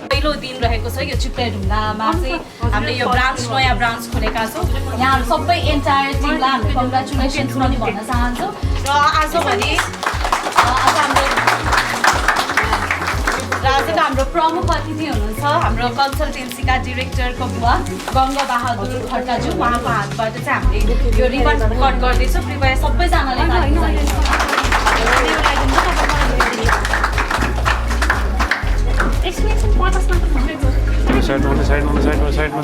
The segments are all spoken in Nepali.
पहिलो दिन रहेको छ यो चिप्ले ढुङ्गामा चाहिँ हामीले यो ब्रान्च नयाँ ब्रान्च खोलेका छौँ। यहाँ सबै एन्टायर टिमलाई हामी कङ्ग्रेचुलेसन्स पनि भन्न चाहन्छौँ। र आजभोलि आजको हाम्रो प्रमुख अतिथि हुनुहुन्छ हाम्रो कन्सल्टेन्सीका डिरेक्टरको बुवा गङ्गा बहादुर खड्काज्यू। उहाँको हातबाट चाहिँ हामीले यो रिबन कट गर्दैछौँ। कृपया सबैजनाले साइडमा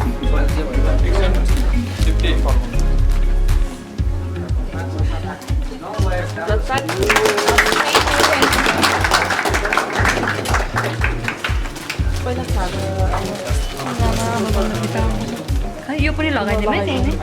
यो पनि लगाइदिउँ है त्यही नै।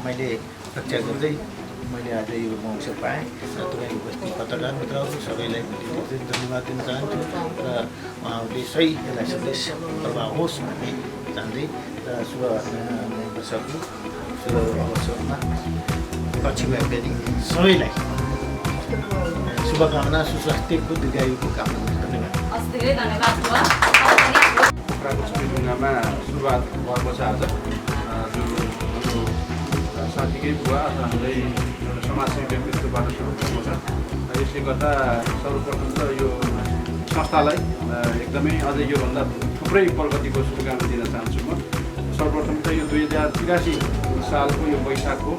मैले रक्षा गर्दै मैले आज यो मौका पाएँ र तपाईँ उपस्थित पत्रकार मित्रहरू सबैलाई धन्यवाद दिन चाहन्छु र उहाँहरूले सही यसलाई सन्देश प्रभाव होस् भन्ने चाहँदै र शुभ वर्षको शुभ अवसरमा पछि व्यापारी सबैलाई शुभकामना सुस्वास्थ्यको दीर्घायुको कामना धन्यवाद। ढुङ्गामा सुरुवात भएको छ आज साथीकै बुवा अथवा हाम्रै एउटा समाजसेवी व्यक्तित्वबाट सुरु भएको छ। यसले गर्दा सर्वप्रथम त यो संस्थालाई एकदमै अझै योभन्दा थुप्रै प्रगतिको शुभकामना दिन चाहन्छु। म सर्वप्रथम त यो 2083 सालको यो वैशाखको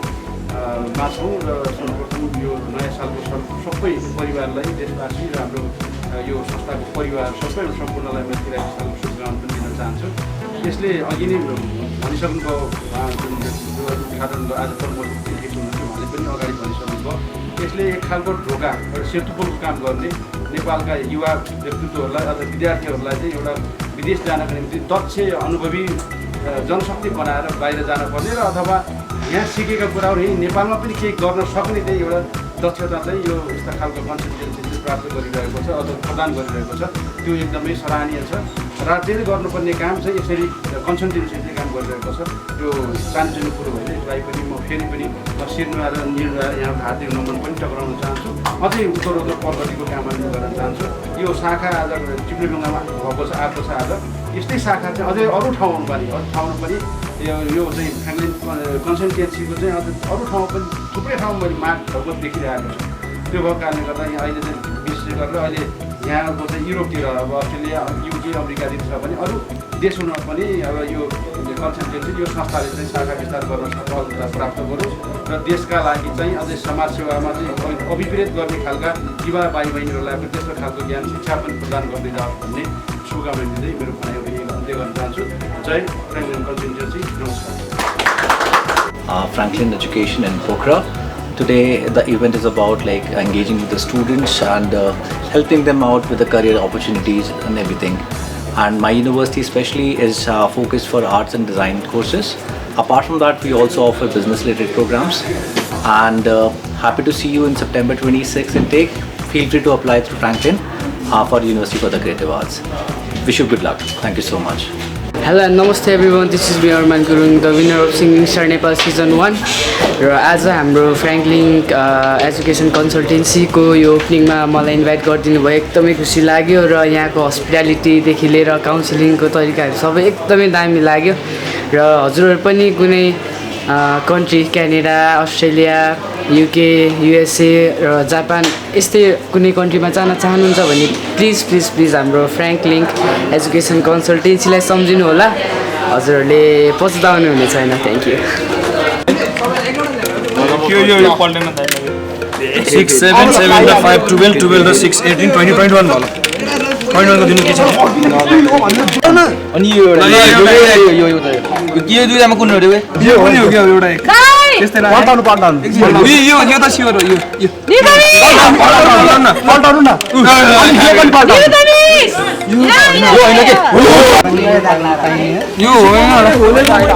मा छौँ र सर्वप्रथम यो नयाँ सालको सबै परिवारलाई देशवासी र हाम्रो यो संस्थाको परिवार सबै सम्पूर्णलाई म तिरासी सालको शुभकामना पनि दिन चाहन्छु। यसले अघि नै भनिसक्नुभयो उद्घाटन आज प्रमुख हुनुहुन्थ्यो उहाँले पनि अगाडि भनिसक्नुभयो। यसले एक खालको ढोका एउटा सेतुपुलको काम गर्ने नेपालका युवा व्यक्तित्वहरूलाई अथवा विद्यार्थीहरूलाई चाहिँ एउटा विदेश जानका निम्ति दक्ष अनुभवी जनशक्ति बनाएर बाहिर जानुपर्ने र अथवा यहाँ सिकेका कुराहरू यही नेपालमा पनि केही गर्न सक्ने चाहिँ एउटा दक्षता चाहिँ यो यस्ता खालको कन्सल्टेन्सी प्राप्त गरिरहेको छ अथवा प्रदान गरिरहेको छ। त्यो एकदमै सराहनीय छ। राज्यले गर्नुपर्ने काम चाहिँ यसरी कन्सल्टेन्सीले काम गरिरहेको छ। त्यो सानोतिनो कुरो होइन। यसलाई पनि म फेरि पनि शिरमा र निर्णय यहाँ हार्दिक नमन पनि टक्राउन चाहन्छु। अझै उत्तरोत्तर प्रगतिको कामना गर्न चाहन्छु। यो शाखा आज चिप्लेडुङ्गामा भएको छ, आएको छ आज। यस्तै शाखा चाहिँ अझै अरू ठाउँमा पनि यो चाहिँ फ्यामिली कन्सल्टेन्सीको चाहिँ अझ अरू ठाउँमा पनि थुप्रै ठाउँमा मैले मागहरूको देखिरहेको छु। त्यो भएको कारणले गर्दा यहाँ अहिले चाहिँ विशेष गरेर अहिले यहाँको चाहिँ युरोपतिर अब अस्ट्रेलिया युके अमेरिकातिर छ भने अरू देशहरूमा पनि अब यो कन्सल्टेन्सी यो संस्थाले चाहिँ शाखा विस्तार गर्न सफलता प्राप्त गरोस् र देशका लागि चाहिँ अझै समाजसेवामा चाहिँ अभिप्रेत गर्ने खालका युवा भाइ बहिनीहरूलाई पनि त्यस्तो खालको ज्ञान शिक्षा पनि प्रदान गर्दै जाओस् भन्ने शुभकामना दिँदै मेरो भनाइहरू अन्त्य गर्न चाहन्छु। जय फ्र्याङ्कलिन कन्सल्टेन्सी। नमस्कार। Franklin Education in Pokhara. Today the event is about like engaging with the students and helping them out with the career opportunities and everything. And my university especially is focused for arts and design courses. Apart from that, we also offer business related programs. And happy to see you in September 26th intake. Feel free to apply through Franklin for University for the Creative Arts. Wish you good luck. Thank you so much. Hello and namaste everyone, this is me Arman Gurung, the winner of Singing Star Nepal Season 1 र आज हाम्रो फ्र्याङ्कलिन एजुकेसन कन्सल्टेन्सीको यो ओपनिङमा मलाई इन्भाइट गरिदिनु भयो। एकदमै खुसी लाग्यो र यहाँको हस्पिटालिटीदेखि लिएर काउन्सिलिङको तरिकाहरू सबै एकदमै दामी लाग्यो र हजुरहरू पनि कुनै country Canada, Australia, UK, USA र जापान यस्तै कुनै कन्ट्रीमा जान चाहनुहुन्छ भने प्लिज हाम्रो फ्र्याङ्कलिन एजुकेसन कन्सल्टेन्सीलाई सम्झिनु होला। हजुरहरूले पछुताउनु हुने छैन। Thank you. 6 7 7 र 5 12 12 र 6 18 20 21 भयो। 21 को दिनु के छ? अनि यो के दुईटामा कुन हो रे? यो पनि हो के एउटा एक। त्यस्तै लाग्यो। पल्टाउनु पर्दैन। यो त स्योर हो यो। पल्टाउनु न। अनि के पनि पल्टाउनु। यो हैन के? यो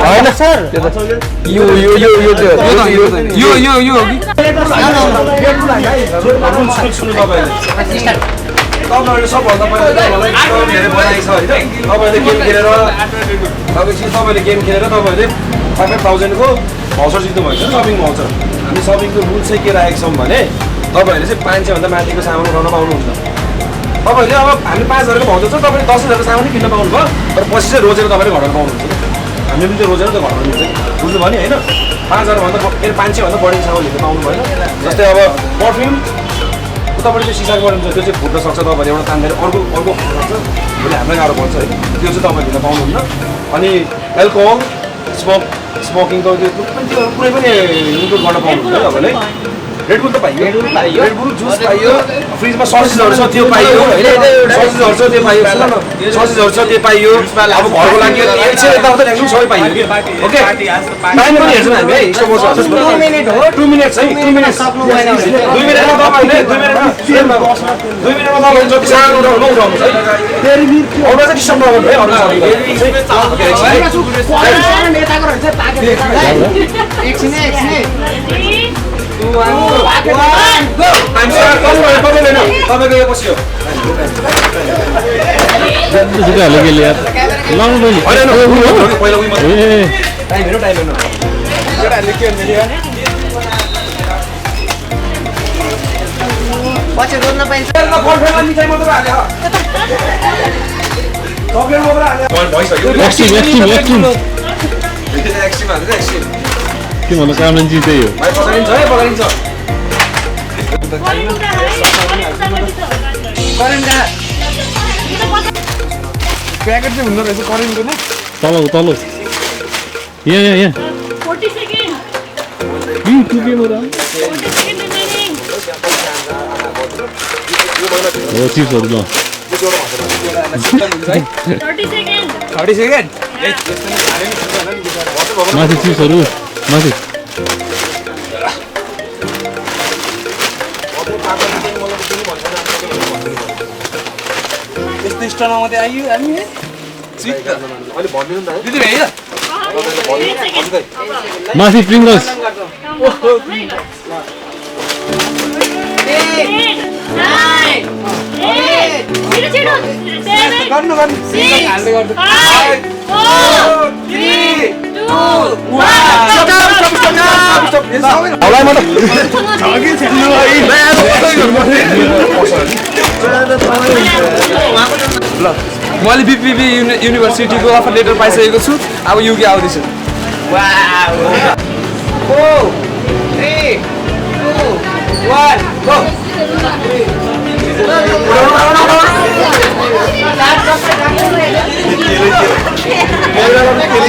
होइन सर। यो हो कि? तपाईँहरूले सबभन्दा पहिला तपाईँलाई एकदम धेरै बधाई छ होइन। तपाईँले गेम खेलेर तपाईँले गेम खेलेर तपाईँहरूले 5,000 को भाउचर जित्नु भएको छ, सपिङ भाउचर। हामी सपिङको रुल चाहिँ के राखेको छौँ भने तपाईँहरूले चाहिँ 500 भन्दा माथिको सामान उठाउन पाउनुहुन्छ। तपाईँहरूले अब हामी 5,000 को भाउचर छ, तपाईँले 10,000 को सामान किन्न पाउनुभयो, तर पछि चाहिँ रोजेर तपाईँले घटाउनु पाउनुहुन्छ। हामीले पनि त्यो रोजेर त घटाउनु मिल्छ, बुझ्नुभयो नि होइन। 5,000 भन्दा 500 भन्दा बढी सामान लिनु पाउनु भएन। जस्तै अब पर्फ्युम तपाईँले त्यो सिसाको बनाउनु छ, त्यो चाहिँ फुट्न सक्छ, तपाईँले एउटा तान्दैन अर्को फुट्न सक्छ, भोलि हामीलाई गाह्रो पर्छ होइन। त्यो चाहिँ तपाईँले लिन पाउनुहुन्न। अनि एल्कोहल स्मोकिङको त्यो कुनै पनि इन्क्लुड गर्न पाउनुहुन्छ तपाईँले। रेडबुल त पाइयो, रेडबुल जुस पाइयो, फ्रिजमा ससेजहरू छ त्यो पाइयो होइन, ससेजहरू छ त्यो पाइयो, ससेजहरू छ त्यो पाइयो। अब घरको लागि यताउता ल्याउनु सबै पाइयो कि ओके। टाइम पनि हेर्छौँ हामी है, यस्तो गर्छ 2 मिनट है, 2 मिनट 2 मिनटमा तपाईँहरूले 2 मिनटमा तपाईँले जति सानो उठाउनु उठाउनुहोस् है। अरू चाहिँ डिस्टर्ब नगर्नु है। के भन्नु कामले जित्दै हो। प्याकेट चाहिँ हुँदो रहेछ करेन्टको नि। तल यहाँ 40 सेकेन्ड टु गेम हो र हो चिप्सहरु ल 30 सेकेन्ड माथि चिप्सहरु माथि यस्तो स्टलमा मात्रै आइयो हामी अहिले भन्दिनु न दिदी भ्याइ माथि प्रिङ्गल्स गर्नु ल म अहिले बिपिबी युनिभर्सिटीको अफर लेटर पाइसकेको छु अब युके आउँदैछु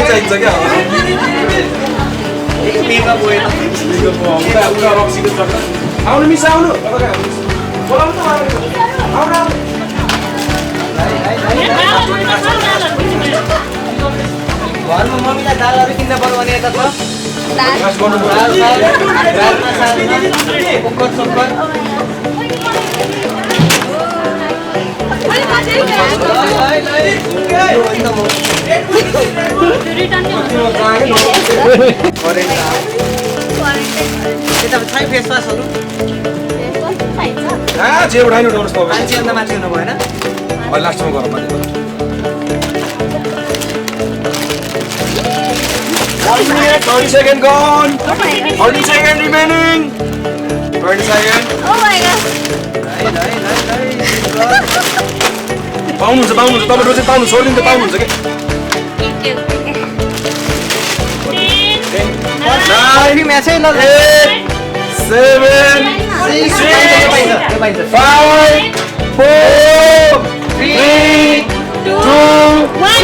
चाहिन्छ क्या आउनु मिस आउनु घरमा मम्मीलाई दालहरू किन्न पर्यो भने यता छ फेसवासहरू जे उठाइनु उठाउनुहोस् तपाईँ मान्छे अन्त मान्छे हुनु भएन अहिले लास्टमा गरौँ माथि 30 seconds gone. 30 seconds remaining. 20 seconds. Oh my god. पाउनुहुन्छ तपाईँ रोज पाउनु छोडिदिन्छ पाउनुहुन्छ के 9 म्याचै ल 7 6 5 4 3 2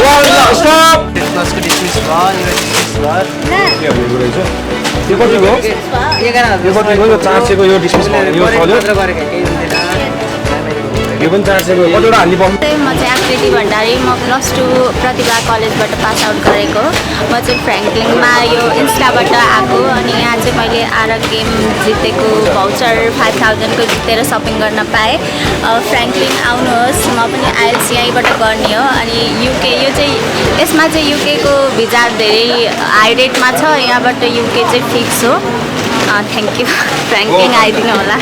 1 stop. प्लसको डिस्मिस भयो यो कतिको 11,000 यो कतिको यो 400 को यो डिस्मिस यो चल्यो यो पनि 400 को कतिवटा हाल्नु पर्छ म चाहिँ आकृति भण्डारी म +2 प्रतिभा कलेजबाट पास आउट गरेको म चाहिँ फ्र्याङ्कलिनमा यो इन्स्टाबाट आएको अनि यहाँ चाहिँ मैले आएर गेम जितेको भाउचर 5000 को जितेर सपिङ गर्न पाएँ फ्र्याङ्कलिन आउनुहोस् म पनि आइएल्स यहीँबाट गर्ने हो अनि युके यो चाहिँ यसमा चाहिँ युके को भिजा धेरै हाई रेटमा छ यहाँबाट युके चाहिँ फिक्स हो थ्याङ्क यू फ्र्याङ्कलिन आइदिनु होला